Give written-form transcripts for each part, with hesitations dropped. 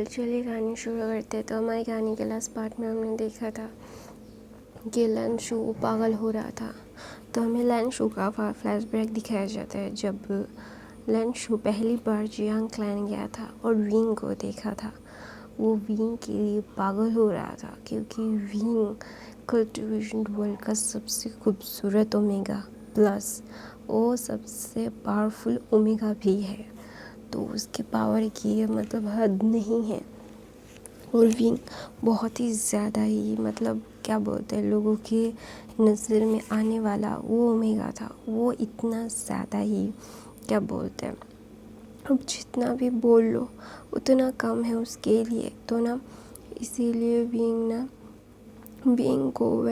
चलिए कहानी शुरू करते हैं। तो हमारी कहानी के लास्ट पार्ट में हमने देखा था कि लैंशू पागल हो रहा था। तो हमें लैंशू का फ्लैशबैक दिखाया जाता है जब लैंशू पहली बार जियांग क्लैन गया था और विंग को देखा था। वो विंग के लिए पागल हो रहा था क्योंकि विंग कल्टिवेशन वर्ल्ड का सबसे खूबसूरत ओमेगा प्लस वो सबसे पावरफुल ओमेगा भी है। तो उसके पावर की मतलब हद नहीं है। और विंग बहुत ही ज़्यादा ही मतलब क्या बोलते हैं, लोगों के नज़र में आने वाला वो ओमेगा था। वो इतना ज़्यादा ही क्या बोलते हैं, अब जितना भी बोल लो उतना कम है उसके लिए। तो ना इसीलिए विंग को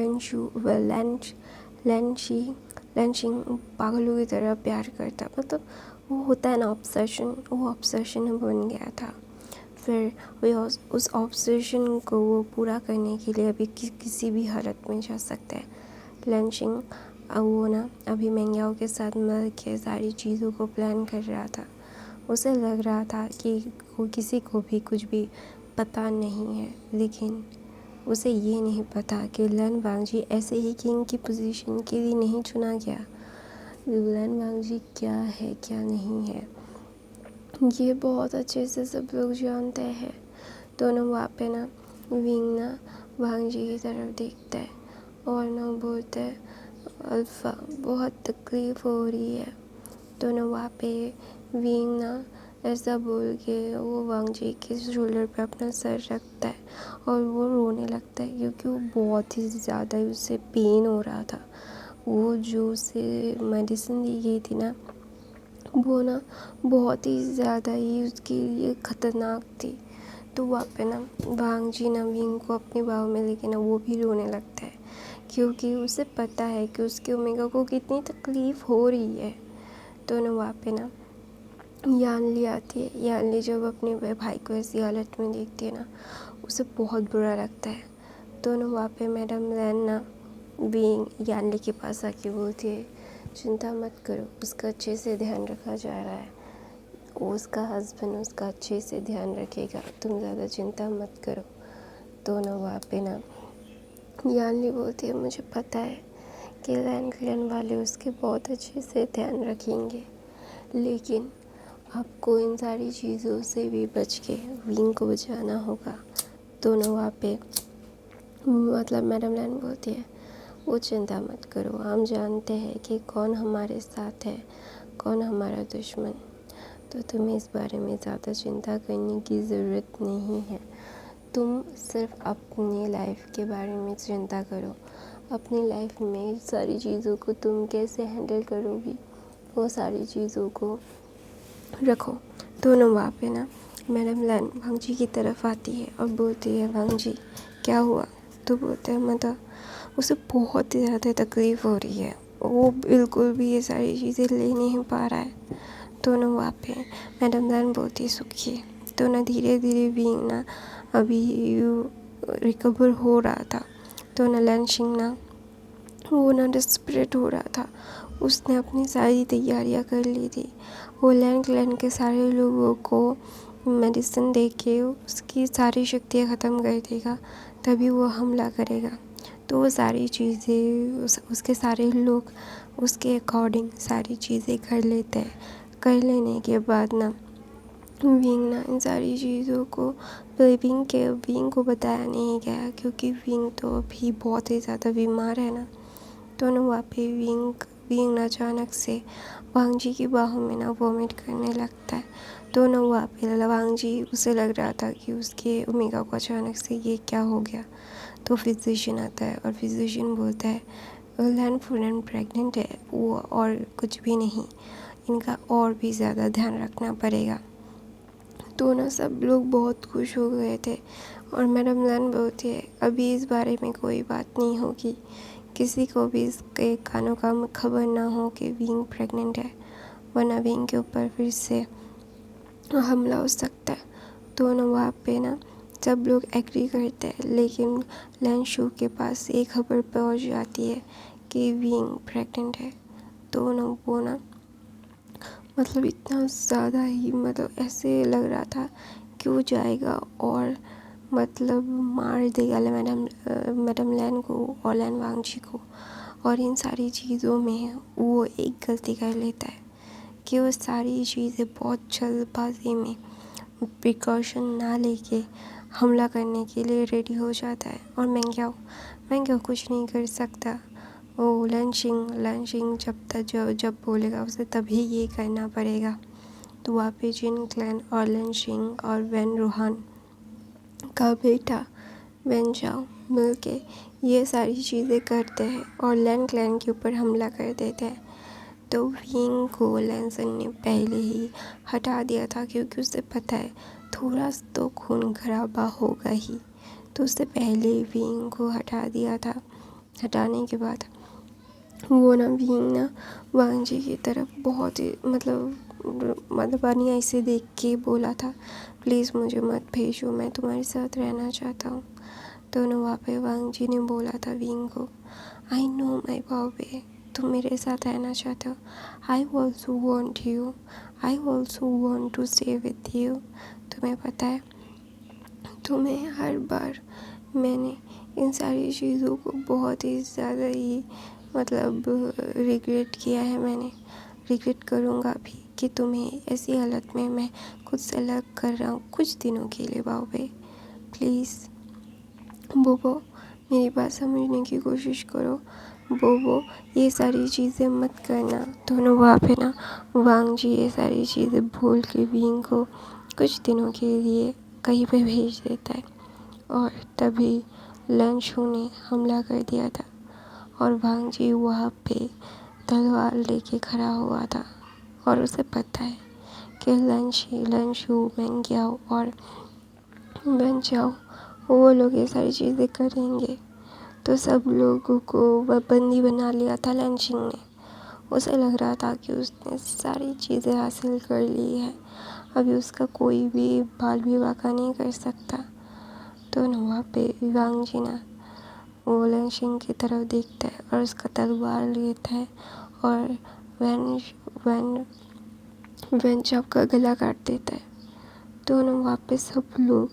लैंशिंग पागलों की तरह प्यार करता। मतलब वो होता है ना ऑब्सेशन, वो ऑब्सेशन बन गया था। फिर उस ऑब्सेशन को वो पूरा करने के लिए अभी किसी भी हालत में जा सकता है। लैंशिंग वो ना अभी मेंग्याओ के साथ मिल के सारी चीज़ों को प्लान कर रहा था। उसे लग रहा था कि किसी को भी कुछ भी पता नहीं है, लेकिन उसे ये नहीं पता कि लन वांगजी ऐसे ही किंग की पोजीशन के लिए नहीं चुना गया। लन वांगजी क्या है क्या नहीं है ये बहुत अच्छे से सब लोग जानते हैं। दोनों वहाँ पे ना विंग ना वांगजी की तरफ देखता है और ना बोलते हैं अल्फ़ा बहुत तकलीफ़ हो रही है। दोनों वहाँ पे विंग ना ऐसा बोल के वो वांगजी के शोल्डर पे अपना सर रखता है और वो रोने लगता है क्योंकि वो बहुत ही ज़्यादा उससे पेन हो रहा था। वो जो उसे मेडिसिन दी गई थी ना वो ना बहुत ही ज़्यादा ही उसके लिए ख़तरनाक थी। तो वहाँ पे ना वांगजी ना विंग को अपने बाहों में लेके ना वो भी रोने लगता है क्योंकि उसे पता है कि उसके ओमेगा को कितनी तकलीफ़ हो रही है। तो ना वहाँ पे ना यानली आती है। यानली जब अपने भाई को ऐसी हालत में देखती है ना उसे बहुत बुरा लगता है। तो ना वहाँ पे मैडम लैन ना विंग यानली के पास आके बोलती है चिंता मत करो, उसका अच्छे से ध्यान रखा जा रहा है। उसका हस्बैंड उसका अच्छे से ध्यान रखेगा, तुम ज़्यादा चिंता मत करो। तो ना वहाँ पे ना यानली बोलती है मुझे पता है कि लैन क्लैन वाले उसके बहुत अच्छे से ध्यान रखेंगे, लेकिन आपको इन सारी चीज़ों से भी बच के विंग को बचाना होगा। तो ना वहाँ पे मतलब मैडम लैन बोलती है वो चिंता मत करो, हम जानते हैं कि कौन हमारे साथ है कौन हमारा दुश्मन। तो तुम्हें इस बारे में ज़्यादा चिंता करने की ज़रूरत नहीं है। तुम सिर्फ अपनी लाइफ के बारे में चिंता करो। अपनी लाइफ में सारी चीज़ों को तुम कैसे हैंडल करोगी वो सारी चीज़ों को रखो। दोनों वहाँ पे ना मैडम लैन वांगजी की तरफ आती है और बोलती है वांगजी क्या हुआ। तो बोलते हैं मतलब उसे बहुत ही ज़्यादा तकलीफ़ हो रही है, वो बिल्कुल भी ये सारी चीज़ें ले नहीं पा रहा है। तो ना वहाँ पे मैडम लैन बोलती है सुखी। तो ना धीरे धीरे विंग ना अभी रिकवर हो रहा था। तो ना लैंशिंग ना वो ना डिस्परेट हो रहा था। उसने अपनी सारी तैयारियां कर ली थी। वो लैन के सारे लोगों को मेडिसिन दे के उसकी सारी शक्तियाँ ख़त्म कर देगा, तभी वो हमला करेगा। तो वो सारी चीज़ें उसके सारे लोग उसके अकॉर्डिंग सारी चीज़ें कर लेते हैं। कर लेने के बाद ना विंग ना इन सारी चीज़ों को विंग को बताया नहीं गया क्योंकि विंग तो अभी बहुत ही ज़्यादा बीमार है ना। तो ना वहाँ पे विंग ना अचानक से वांगजी की बाहों में ना वॉमिट करने लगता है। तो ना वहाँ पे वांगजी उसे लग रहा था कि उसके ओमेगा को अचानक से ये क्या हो गया। तो फिजिशियन आता है और फिजिशियन बोलता है लैन फूलन प्रेग्नेंट है वो और कुछ भी नहीं, इनका और भी ज़्यादा ध्यान रखना पड़ेगा। तो ना सब लोग बहुत खुश हो गए थे और मैडम लैन बोलती है अभी इस बारे में कोई बात नहीं होगी, किसी को भी इसके कानों का खबर ना हो कि विंग प्रेग्नेंट है, वरना विंग के ऊपर फिर से हमला हो सकता है। तो ना वहाँ पे ना सब लोग एग्री करते हैं, लेकिन लैंशू के पास एक खबर पहुँच जाती है कि विंग प्रेग्नेंट है। तो ना वो ना मतलब इतना ज़्यादा ही मतलब ऐसे लग रहा था क्यों जाएगा और मतलब मार देगा मैडम लैन को और लैन वांगजी को। और इन सारी चीज़ों में वो एक गलती कर लेता है कि वो सारी चीज़ें बहुत जल्दबाजी में प्रिकॉशन ना लेके हमला करने के लिए रेडी हो जाता है। और मैं क्या कुछ नहीं कर सकता। वो लंचिंग जब बोलेगा उसे तभी ये करना पड़ेगा। तो वहाँ पे जिन क्लैन और लंचिंग और वैन रूहान का बेटा वैन जाओ मिलके ये सारी चीज़ें करते हैं और लैन क्लैन के ऊपर हमला कर देते हैं। तो विंग को लैनसन ने पहले ही हटा दिया था क्योंकि उसे पता है थोड़ा तो खून खराबा होगा ही। तो उससे पहले विंग को हटा दिया था। हटाने के बाद वो विंग वांगजी की तरफ बहुत ही मतलब अनियाई से देख के बोला था, प्लीज़ मुझे मत भेजो, मैं तुम्हारे साथ रहना चाहता हूँ। तो वहाँ पे वांगजी ने बोला था विंग को, आई नो माई बाबे, तुम मेरे साथ रहना चाहते हो। I also want to stay with you. तुम्हें पता है तुम्हें हर बार मैंने इन सारी चीज़ों को बहुत ही ज़्यादा ही रिग्रेट किया है। मैंने रिग्रेट करूँगा भी कि तुम्हें ऐसी हालत में मैं खुद से अलग कर रहा हूँ कुछ दिनों के लिए। बाबे प्लीज़ बोबो मेरी बात समझने की कोशिश करो। बोबो ये सारी चीज़ें मत करना। दोनों वहाँ पे वांगजी ये सारी चीज़ें भूल के विंग को कुछ दिनों के लिए कहीं पे भेज देता है। और तभी लंशू ने हमला कर दिया था और वांगजी वहाँ पे तलवार लेके खड़ा हुआ था और उसे पता है कि लंशू मेंग्याओ और बेंचाओ वो लोग ये सारी चीज़ें करेंगे। तो सब लोगों को वह बंदी बना लिया था लंचिंग ने। उसे लग रहा था कि उसने सारी चीज़ें हासिल कर ली है, अभी उसका कोई भी बाल भी वाका नहीं कर सकता। तो वहाँ पे वांगजी वो लंचिंग की तरफ देखता है और उसका तलवार लेता है और वेंचाओ का गला काट देता है। तो वहाँ पे सब लोग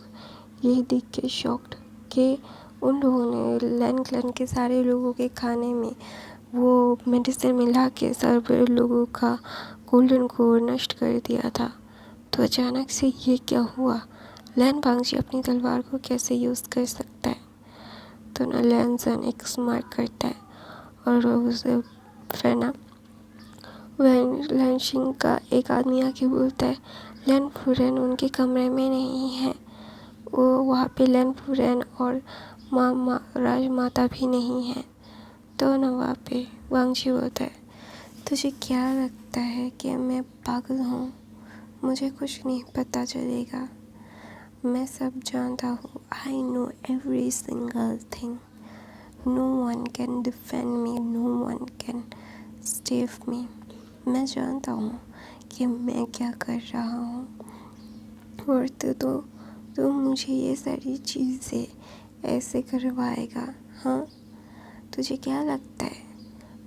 ये देख के शॉक्ड कि उन लोगों ने लैन क्लैन के सारे लोगों के खाने में वो मेडिसिन मिला के सब लोगों का गोल्डन को नष्ट कर दिया था। तो अचानक से ये क्या हुआ? लैन वांगजी अपनी तलवार को कैसे यूज़ कर सकता है? तो लैनसन एक स्मार्ट करता है और उसे फिर लैनशिंग का एक आदमी आके बोलता है, लैन फुरेन उनके कमरे में नहीं है। वो वहाँ पे लैन फुरेन और राजमाता भी नहीं है। तो वहाँ पे वांगजी बोलता है, तुझे क्या लगता है कि मैं पागल हूँ? मुझे कुछ नहीं पता चलेगा। मैं सब जानता हूँ। I know every single thing. No one can defend me, no one can stave me. मैं जानता हूँ कि मैं क्या कर रहा हूँ। और तो मुझे ये सारी चीज़ें ऐसे करवाएगा? हाँ, तुझे क्या लगता है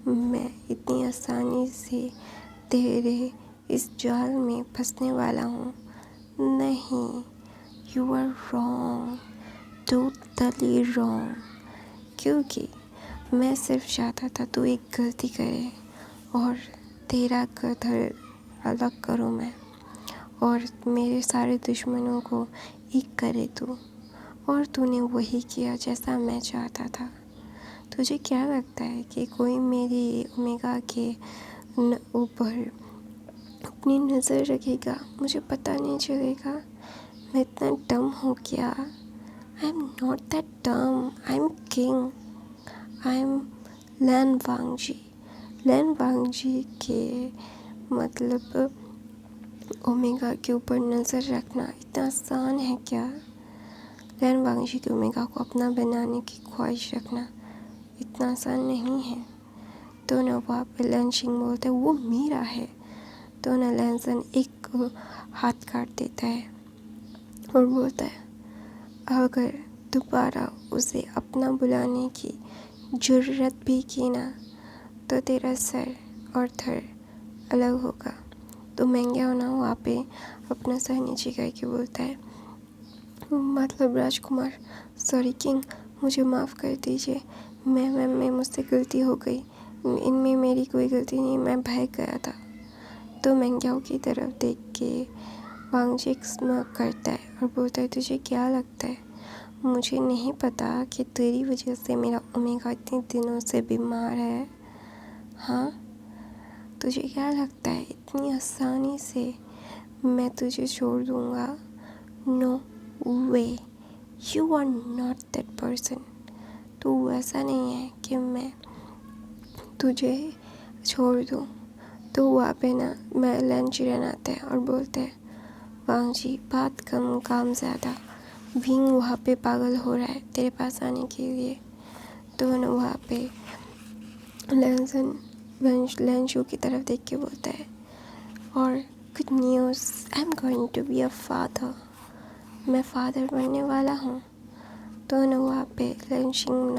मैं इतनी आसानी से तेरे इस जाल में फंसने वाला हूँ? नहीं, you are wrong, totally wrong. क्योंकि मैं सिर्फ चाहता था तू एक गलती करे और तेरा कदर अलग करूँ मैं और मेरे सारे दुश्मनों को एक करे तू। और तूने वही किया जैसा मैं चाहता था। तुझे क्या लगता है कि कोई मेरी ओमेगा के ऊपर अपनी नज़र रखेगा? मुझे पता नहीं चलेगा? मैं इतना डम हूँ क्या? I am not that dumb. I am king. I am Lan Wangji के ओमेगा के ऊपर नज़र रखना इतना आसान है क्या? लैन वांगजी के ओमेगा को अपना बनाने की ख्वाहिश रखना इतना आसान नहीं है। तो वहाँ पे लंचिंग बोलता है, वो मेरा है। तो लैनसन एक हाथ काट देता है और बोलता है, अगर दोबारा उसे अपना बुलाने की ज़रूरत भी की ना तो तेरा सर और धड़ अलग होगा। तो मेंग्याओ वहाँ पे अपना सर नीचे करके बोलता है, मतलब राजकुमार, सॉरी किंग, मुझे माफ़ कर दीजिए। मैं मुझसे गलती हो गई। इनमें मेरी कोई गलती नहीं, मैं भाग गया था। तो मेंग्याओ की तरफ देख के वांग जी स्mirk करता है और बोलता है, तुझे क्या लगता है मुझे नहीं पता कि तेरी वजह से मेरा ओमेगा इतने दिनों से बीमार है? हाँ, तुझे क्या लगता है इतनी आसानी से मैं तुझे छोड़ दूँगा? No way, you are not that person. तू ऐसा नहीं है कि मैं तुझे छोड़ दूँ। तो वहाँ पे ना मैं लैंचिरन आता है और बोलते हैं, वांग जी बात कम काम ज़्यादा। विंग वहाँ पे पागल हो रहा है तेरे पास आने के लिए। तो ना वहाँ पे लैंशू की तरफ देख के बोलता है, और good news, I am going to be a father. मैं फादर बनने वाला हूँ। तो ना वहाँ पे लैंशिंग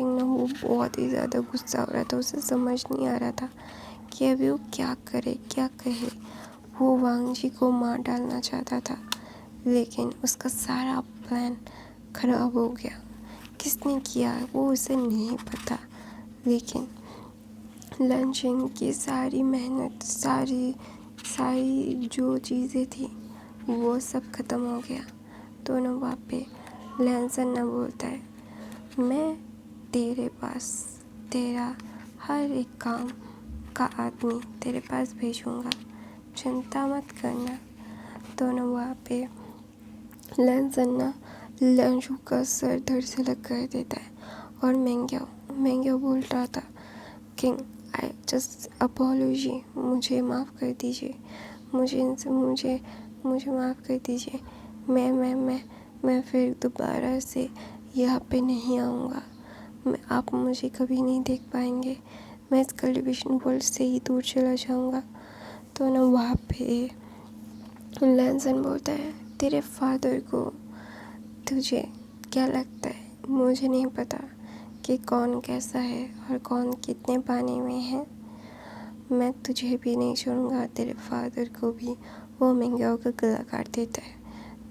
ना वो बहुत ही ज़्यादा गुस्सा हो रहा था। उसे समझ नहीं आ रहा था कि अभी वो क्या करे क्या कहे। वो वांग जी को मार डालना चाहता था, लेकिन उसका सारा प्लान खराब हो गया। किसने किया वो उसे नहीं पता, लेकिन लंचिंग की सारी मेहनत, सारी जो चीज़ें थी वो सब ख़त्म हो गया। तो ना वहाँ पे लैंसन ना बोलता है, मैं तेरे पास तेरा हर एक काम का आदमी तेरे पास भेजूँगा, चिंता मत करना। तो ना वहाँ पे लैंसन ना लंशू का सर धड़ से लग कर देता है। और मैंग्याओ बोल रहा था, किंग आई जस्ट अपॉलोजी, मुझे माफ़ कर दीजिए, मुझे माफ़ कर दीजिए। मैं फिर दोबारा से यहाँ पे नहीं आऊँगा। आप मुझे कभी नहीं देख पाएंगे। मैं इस कल्टिवेशन वर्ल्ड से ही दूर चला जाऊँगा। तो ना वहाँ पे लैंसन बोलता है, तेरे फादर को तुझे क्या लगता है मुझे नहीं पता कि कौन कैसा है और कौन कितने पानी में है। मैं तुझे भी नहीं छोड़ूंगा, तेरे फादर को भी। वो मेंग्याओ का गला काट देता है।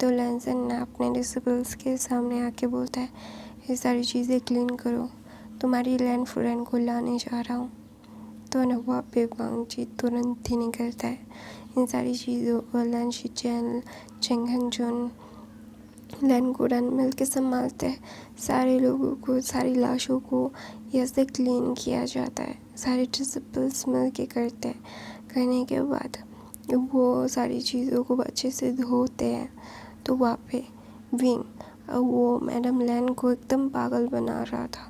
तो लैंसन ने अपने डिसिबल्स के सामने आके बोलता है, ये सारी चीज़ें क्लीन करो, तुम्हारी लैंड फ्रेंड को लाने जा रहा हूँ। तो ना वहाँ पे वांग जी तुरंत ही निकलता है। इन सारी चीज़ों को लैन शिचेन, चेंगहनजुन, लैन गुडन मिल के संभालते हैं। सारे लोगों को, सारी लाशों को ऐसे क्लीन किया जाता है। सारे डिसिपल्स मिल के करते हैं। करने के बाद वो सारी चीज़ों को अच्छे से धोते हैं। तो वहाँ पे विंग वो मैडम लैन को एकदम पागल बना रहा था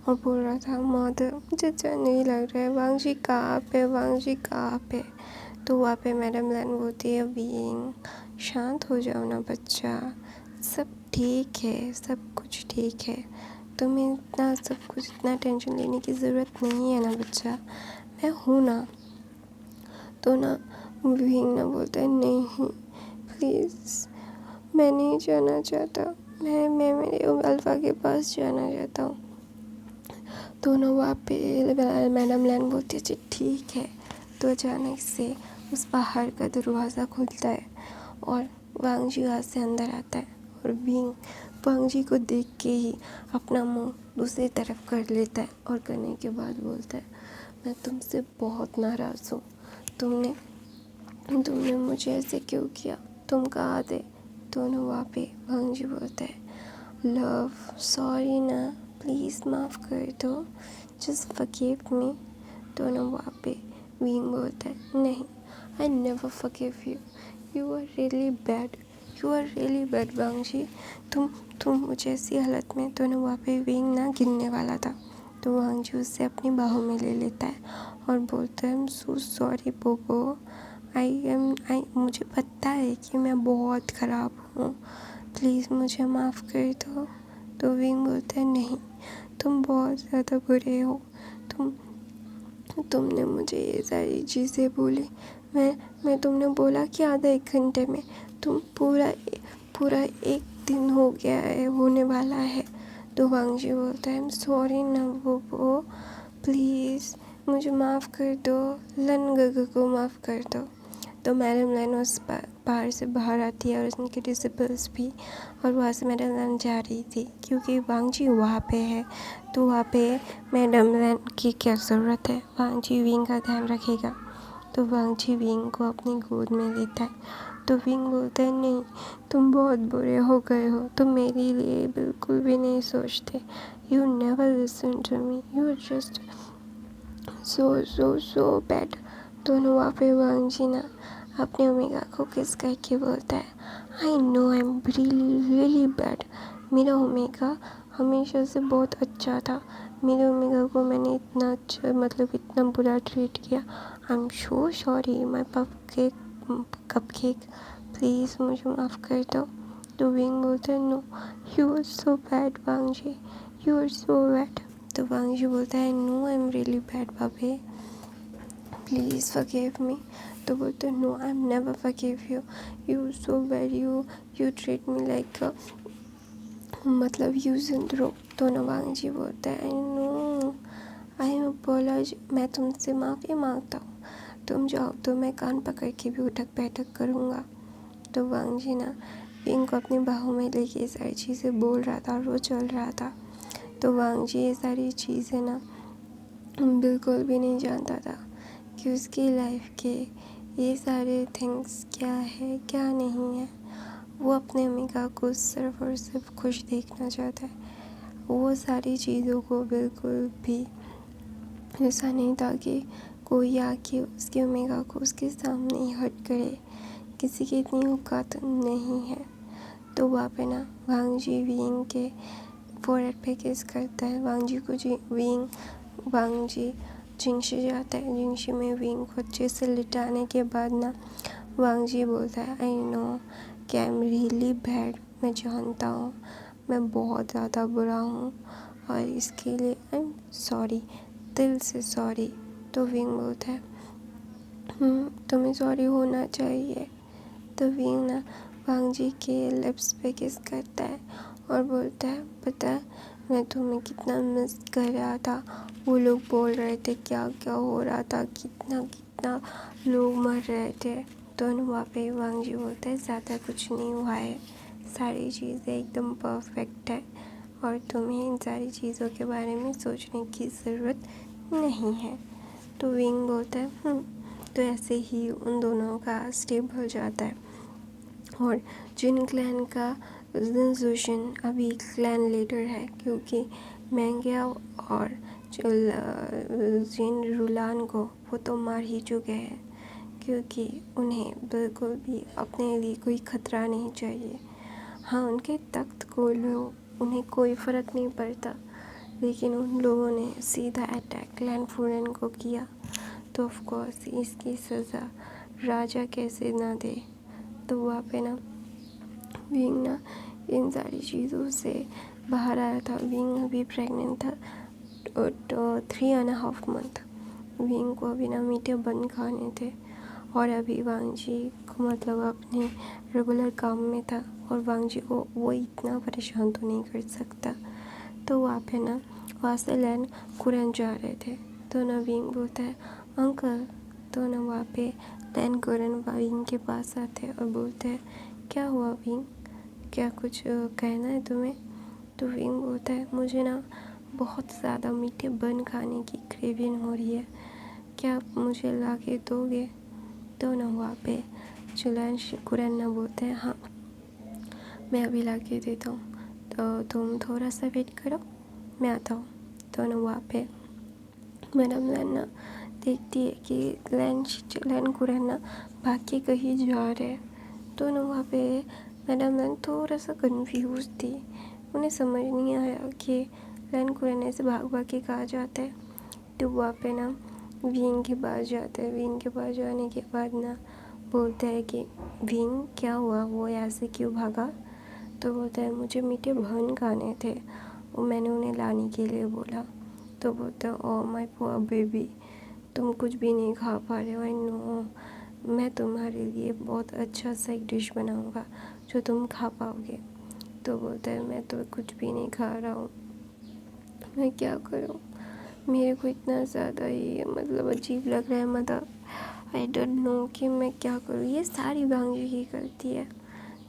और बोल रहा था, मदर मुझे अच्छा नहीं लग रहा है, वांग जी कहाँ पे। तो वहाँ पे मैडम लैन बोलती है, विंग शांत हो जाओ ना बच्चा, सब ठीक है, सब कुछ ठीक है। तुम्हें इतना टेंशन लेने की ज़रूरत नहीं है ना बच्चा, मैं हूँ ना। तो ना विंग ना बोलता है, नहीं प्लीज़, मैं नहीं जाना चाहता, मैं मेरे अल्फ़ा के पास जाना चाहता हूँ। तो ना वहाँ पे मैडम लैन बोलती है, अच्छा ठीक है। तो अचानक से उस पहाड़ का दरवाज़ा खुलता है और वांग जी वहाँ से अंदर आता है। और विंग वांग जी को देख के ही अपना मुंह दूसरी तरफ कर लेता है और करने के बाद बोलता है, मैं तुमसे बहुत नाराज़ हूँ। तुमने मुझे ऐसे क्यों किया, तुम कहाँ थे? दोनों वहाँ पे वांग जी बोलता है, लव सॉरी ना, प्लीज़ माफ़ कर दो, जस्ट फॉरगिव मी। दोनों वहाँ पे विंग बोलता है, नहीं, I never forgive you, you are really bad वांग जी। तुम मुझे ऐसी हालत में। दोनों वहाँ पे विंग ना गिरने वाला था। तो वांग जी उससे अपनी बाहों में ले लेता है और बोलता है, आई एम सो सॉरी पोपो, मुझे पता है कि मैं बहुत ख़राब हूँ, प्लीज़ मुझे माफ़ कर दो। तो विंग बोलता है, नहीं, तुम बहुत ज़्यादा बुरे हो। तुमने मुझे ये सारी चीज़ें बोली। मैं तुमने बोला कि आधा एक घंटे में, तुम पूरा एक दिन हो गया है, होने वाला है। तो वांग जी बोलता है, आई एम सॉरी ना वो, प्लीज़ मुझे माफ़ कर दो, लन गग को माफ़ कर दो। तो मैडम लैन उस बाहर से बाहर आती है और उनके डिसिपल्स भी, और वहाँ से मैडम लैन जा रही थी क्योंकि वांग जी वहाँ पे है। तो वहाँ पे मैडम लैन की क्या ज़रूरत है, वांग जी विंग का ध्यान रखेगा। तो वांग जी विंग को अपनी गोद में लेता है। तो विंग बोलता है, नहीं, तुम बहुत बुरे हो गए हो, तुम मेरे लिए बिल्कुल भी नहीं सोचते। You never listen to me, you are just so bad. दोनों वहाँ पे वांग जी ना अपने ओमेगा को किस करके बोलता है, I know I am really bad. मेरा ओमेगा हमेशा से बहुत अच्छा था, मेरे ओमेगा को मैंने इतना अच्छा इतना बुरा ट्रीट किया। I am so sorry my cupcake, please मुझे माफ़ कर दो। तो विंग बोलता है, no, you are so bad Wang ji, you are so bad. तो वांग जी बोलता है, no I am really bad papa, please forgive me. तो बोलते, no I am never forgive you, you so bad, you treat me like you syndrome. तो Wang ji बोलता है, no I M अपोलॉज, मैं तुमसे माफ़ी मांगता हूँ, तुम जाओ तो मैं कान पकड़ के भी उठक बैठक करूँगा। तो वांग जी ना विंग को अपनी बाहों में लेके ये सारी चीज़ें बोल रहा था और वो चल रहा था। तो वांग जी ये सारी चीज़ें ना बिल्कुल भी नहीं जानता था कि उसकी लाइफ के ये सारे थिंग्स क्या है क्या नहीं है। वो अपने ओमेगा को सिर्फ और सिर्फ खुश देखना चाहता है। वो सारी चीज़ों को बिल्कुल भी ऐसा नहीं था कि कोई आके उसके ओमेगा को उसके सामने ही हट करे, किसी की इतनी औकात नहीं है। तो वहाँ पे ना वांग जी विंग के फोरहेड पे किस करता है। वांग जी जिंगशी जाता है। जिंगशी में विंग को अच्छे से लिटाने के बाद ना वांग जी बोलता है, आई नो कि आई एम रियली बैड, मैं जानता हूँ मैं बहुत ज़्यादा बुरा हूँ और इसके लिए आई एम सॉरी, दिल से सॉरी। तो विंग बोलता है, तुम्हें सॉरी होना चाहिए। तो विंग ना वांग जी के लिप्स पे किस करता है और बोलता है, पता है मैं तुम्हें कितना मिस कर रहा था, वो लोग बोल रहे थे क्या क्या हो रहा था, कितना कितना लोग मर रहे थे। तो वहाँ पे वांग जी बोलता है, ज़्यादा कुछ नहीं हुआ है, सारी चीज़ें एकदम परफेक्ट है और तुम्हें इन सारी चीज़ों के बारे में सोचने की ज़रूरत नहीं है। तो विंग बोलता है, तो ऐसे ही उन दोनों का स्टेप हो जाता है। और जिन क्लैन का जोशन अभी क्लैन लीडर है, क्योंकि मैंग्या और जिन रुलान को वो तो मार ही चुके हैं, क्योंकि उन्हें बिल्कुल भी अपने लिए कोई खतरा नहीं चाहिए। हाँ, उनके तख्त को उन्हें कोई फ़र्क नहीं पड़ता, लेकिन उन लोगों ने सीधा अटैक क्लैन फूरन को किया, तो ऑफ कोर्स इसकी सज़ा राजा कैसे ना दे। तो वहाँ पे ना विंग ना इन सारी चीज़ों से बाहर आया था। विंग अभी प्रेग्नेंट था, 3.5 मंथ। विंग को अभी ना मीठे बन खाने थे और अभी वांग जी को अपने रेगुलर काम में था और वांग जी को वो इतना परेशान तो नहीं कर सकता। तो वहाँ पे ना वहाँ से लैन कुरन जा रहे थे। तो ना विंग बोलता है, अंकल। तो ना वहाँ पे लैन कुरन विंग के पास आते और बोलते हैं, क्या हुआ विंग, क्या कुछ कहना है तुम्हें। तो विंग बोलता है, मुझे ना बहुत ज़्यादा मीठे बन खाने की क्रेविंग हो रही है, क्या आप मुझे ला के दोगे। तो ना वहाँ पे लैन कुरन ना बोलते हैं, हाँ मैं अभी ला के देता हूँ, तो तुम थोड़ा सा वेट करो, मैं आता हूँ। तो ना वहाँ पे मैडम लैन ना देखती है कि लैन कुरन ना भाग के कहीं जा रहे हैं। तो ना वहाँ पे मैडम लैन थोड़ा सा कंफ्यूज थी, उन्हें समझ नहीं आया कि लैन कुरन ऐसे भाग भाग के कहाँ जाता है। तो वहाँ पे ना विंग के पास जाता है। विंग के पास जाने के बाद ना बोलता है कि विंग क्या हुआ, वो ऐसे क्यों भागा। तो बोलता है, मुझे मीठे बन खाने थे, वो मैंने उन्हें लाने के लिए बोला। तो बोलता है, ओह माय पुअर बेबी, तुम कुछ भी नहीं खा पा रहे हो, आई नो, मैं तुम्हारे लिए बहुत अच्छा सा एक डिश बनाऊंगा जो तुम खा पाओगे। तो बोलता है, मैं तो कुछ भी नहीं खा रहा हूँ, मैं क्या करूँ, मेरे को इतना ज़्यादा ही अजीब लग रहा है, आई डोंट नो कि मैं क्या करूँ, ये सारी भांजी की गलती है।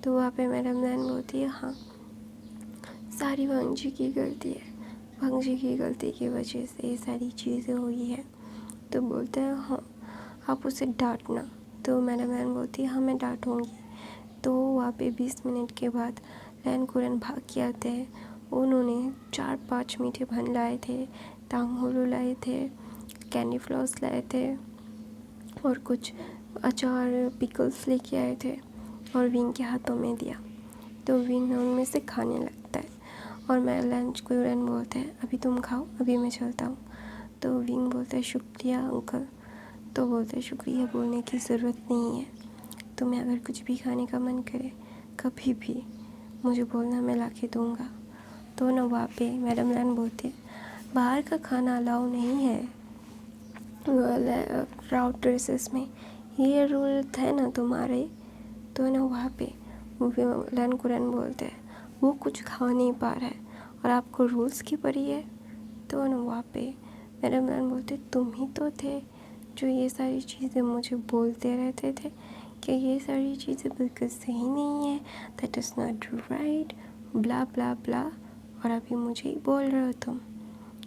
तो वहाँ पे मैडम लैन बोलती है हाँ सारी भांजी की गलती है, भांजी की गलती की वजह से ये सारी चीज़ें हुई है। तो बोलते हैं हाँ आप उसे डांटना। तो मैडम लैन बोलती है हाँ मैं डांटूँगी। तो वहाँ पे 20 मिनट के बाद लैन कुरन भाग के आते हैं। उन्होंने 4-5 मीठे भन लाए थे, टांग होलो लाए थे, कैंडी फ्लॉस लाए थे और कुछ अचार पिकल्स लेके आए थे और विंग के हाथों में दिया। तो विंग उनमें से खाने लगता है और मैं लंच कुरन बोलते हैं अभी तुम खाओ अभी मैं चलता हूँ। तो विंग बोलता है शुक्रिया अंकल। तो बोलते हैं शुक्रिया बोलने की ज़रूरत नहीं है, तुम्हें अगर कुछ भी खाने का मन करे कभी भी मुझे बोलना, मैं ला के दूँगा। तो ना वहाँ पे मैडम लैन बोलते हैं बाहर का खाना अलाउ नहीं है क्राउड ड्रेसेस में, ये रूल है ना तुम्हारे। तो ना वहाँ पे लैन कुरन बोलते हैं वो कुछ खा नहीं पा रहा है और आपको रूल्स की पड़ी है। तो ना वहाँ पे मैडम लैन बोलते तुम ही तो थे जो ये सारी चीज़ें मुझे बोलते रहते थे कि ये सारी चीज़ें बिल्कुल सही नहीं है, दैट इज़ नॉट राइट, ब्ला ब्ला ब्ला, और अभी मुझे ही बोल रहे हो तुम।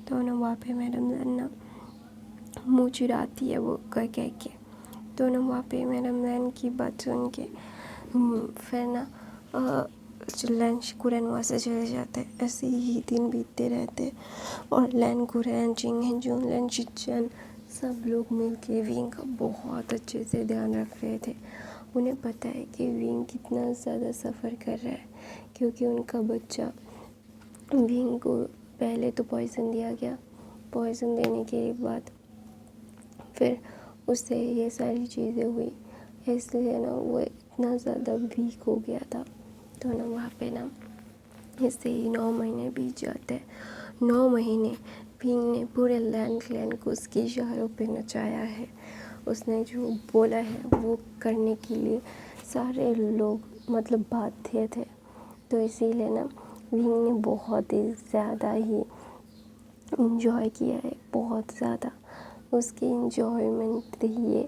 तो ना वहाँ पे मैडम लैन ना मुँह चिढ़ाती है वो कह के। तो ना वहाँ पे मैडम लैन की बात सुन के फिर ना लंच कुरन वहाँ से चले जाते हैं। ऐसे ही दिन बीतते रहते और लैन कुरन चिंग जून लैन चिचन सब लोग मिल के विंग का बहुत अच्छे से ध्यान रख रहे थे। उन्हें पता है कि विंग कितना ज़्यादा सफ़र कर रहा है क्योंकि उनका बच्चा विंग को पहले तो पॉइज़न दिया गया, पॉइज़न देने के बाद फिर उससे ये सारी चीज़ें हुई, इसलिए ना वो इतना ज़्यादा वीक हो गया था। तो ना वहाँ पे ना इससे ही 9 महीने बीत जाते हैं। 9 महीने विंग ने पूरे लैंड क्लैन को उसके इशारों पे नचाया है। उसने जो बोला है वो करने के लिए सारे लोग मतलब बाध्य थे। तो इसीलिए ना विंग ने बहुत ही ज़्यादा ही इंजॉय किया है, बहुत ज़्यादा। उसकी इंजॉयमेंट ये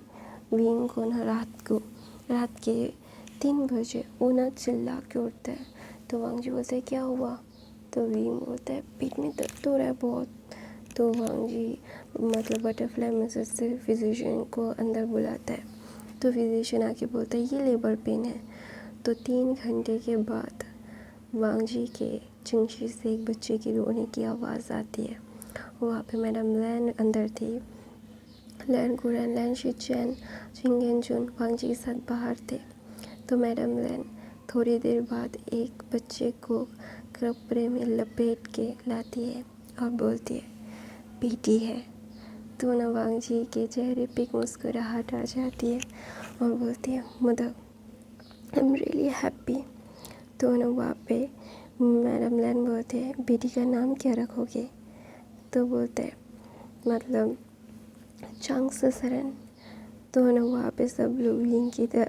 विंग को ना रात के 3 बजे वो ना चिल्ला के उठता है। तो वांग जी बोलते हैं क्या हुआ। तो विंग बोलता है पेट में दर्द हो रहा है बहुत। तो वांग जी मतलब बटरफ्लाई मेथड से फिजिशियन को अंदर बुलाता है। तो फिजिशियन आके बोलता है ये लेबर पेन है। तो 3 घंटे के बाद वांग जी के चिंगशी से एक बच्चे की रोने की आवाज़ आती है। वहाँ पे मैडम लैन अंदर थी, लैन कुरन लैन शिचैन चिंगेन जुन वांग जी के साथ बाहर थे। तो मैडम लैन थोड़ी देर बाद एक बच्चे को कपड़े में लपेट के लाती है और बोलती है बेटी है। तो ना वांग जी के चेहरे पे मुस्कुराहट आ जाती है और बोलती है mother I am really happy. तो ना वहाँ पे मैडम लैन बोलते हैं बेटी का नाम क्या रखोगे। तो बोलते हैं मतलब चांग सरन। तो ना वहाँ पे सब लोग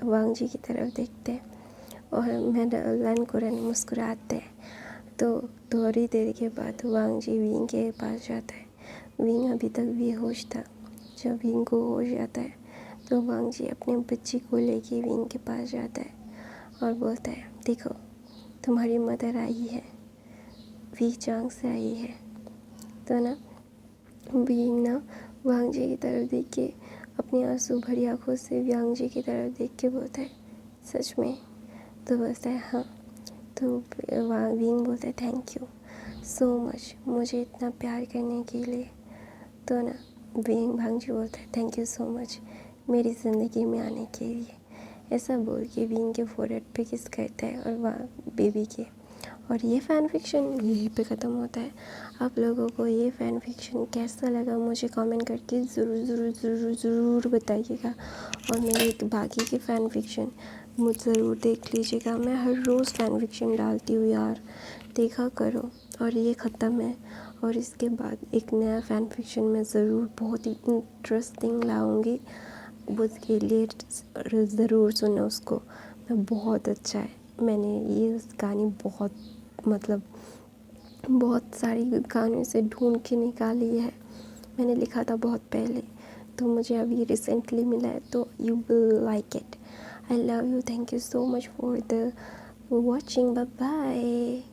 वांग जी की तरफ देखते हैं और मैडम लैन कुरन मुस्कुराते हैं। तो थोड़ी देर के बाद वांग जी विंग के पास जाता है। विंग अभी तक बेहोश था। जब विंग को होश आता है तो वांग जी अपने बच्ची को लेके विंग के पास जाता है और बोलता है देखो तुम्हारी मदर आई है, वी चांग से आई है। तो ना विंग ना वांग जी की तरफ देख के अपनी आंसू भरी आंखों से वांग जी की तरफ देख के बोलता है सच में। तो बोलता है हाँ। तो विंग बोलता है थैंक यू सो मच मुझे इतना प्यार करने के लिए। तो ना विंग वांग जी बोलता है थैंक यू सो मच मेरी ज़िंदगी में आने के लिए। ऐसा बोल के विंग के फोरहेड पे किस करता है और वहाँ बेबी के। और ये फ़ैन फिक्शन यहीं पे ख़त्म होता है। आप लोगों को ये फ़ैन फिक्शन कैसा लगा मुझे कमेंट करके ज़रूर बताइएगा। और मेरे बाकी के फ़ैन फिक्शन मुझ ज़रूर देख लीजिएगा। मैं हर रोज़ फ़ैन फिक्शन डालती हूँ यार, देखा करो। और ये ख़त्म है और इसके बाद एक नया फ़ैन फिक्शन मैं ज़रूर बहुत ही इंटरेस्टिंग लाऊँगी, उसके लिए ज़रूर सुनो उसको। मैं बहुत अच्छा है, मैंने ये कहानी बहुत मतलब बहुत सारी कहानियों से ढूंढ के निकाली है। मैंने लिखा था बहुत पहले तो मुझे अभी रिसेंटली मिला है, तो you will like it. I love you, thank you so much for the watching, bye bye.